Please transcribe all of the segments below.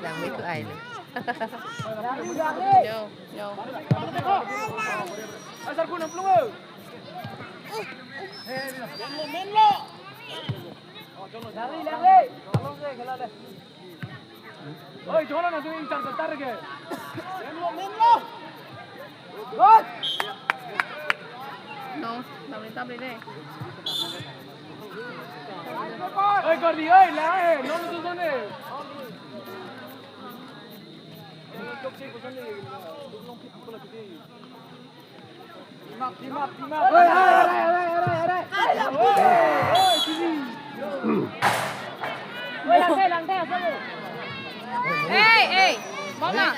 ยังไม่คือไอเลยโยโย Asal pun nak pelung. Menlo. Lari. Tolong deh, kela deh. Oi, jangan nak tu incar setar ke. Menlo. Good. No, tam đi đây. Oi, कर दी, oi, ला है, नो तो सुने. Cok sih kusan ni. Belum aku lagi di. Timak. Oi, oi, sini. Oi, lantai asal lu. Ê, bóng à?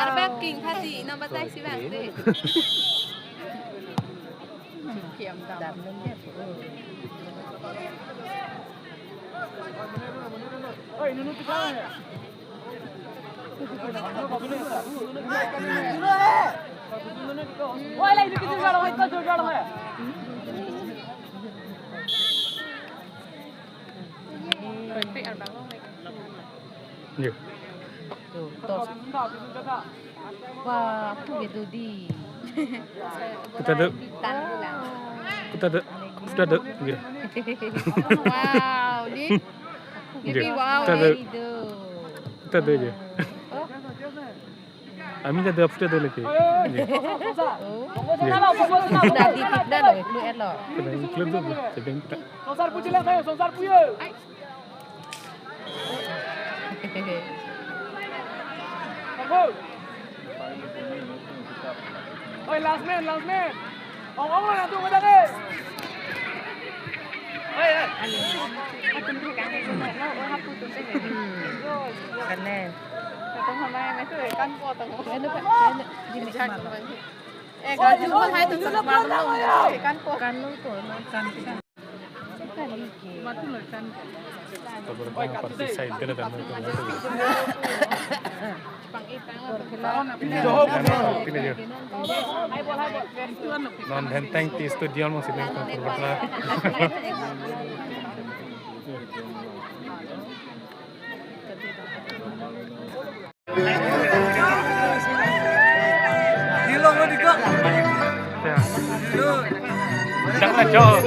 Arbek king thasi, number tay si bang đi. Kiệm đập lên hết. Oi, nunu tu kau ni. Oi, lagi kita jalan, kita jalan ni. Berhenti arbek long ni. Nhiều. Tuh, wah, aku gitu di. Kita ada. Tan lang. Kita ada. Gitu. Wow, di. Jadi wow, itu. Kita ada je. Ami dah ada apa dah lagi. Dah titip dah loh, lu lo. Klub tu, sedang tak. Sonsar puji lah saya, sonsar puji. Oi, last man. Ong lah tu macam ni. Oi. Kan nè. Tông hôm nay mấy người căn qua tầng cái nước đi mình chăn rồi. Ê, cái chúng có hai tầng tầng mà đâu phải căn qua. Căn lúc tuổi mà căn. Mà tu lời căn. Oi, parti side kena dah. Pilih je. Non henteng ti studio masih lengkap berbetlah. Hilong lo di kok. Jangan jauh.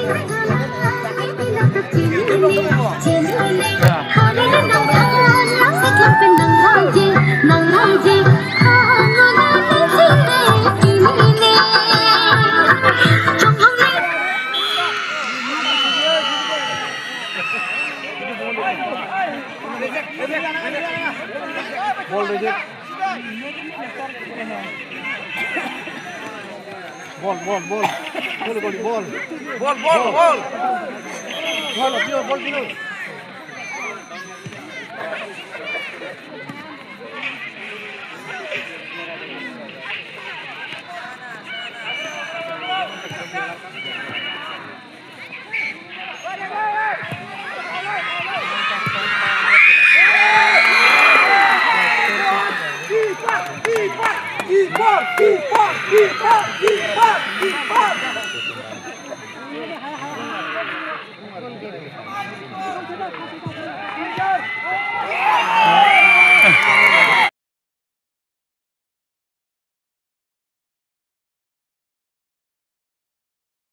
Bol reject. Bol. Bol. Bol,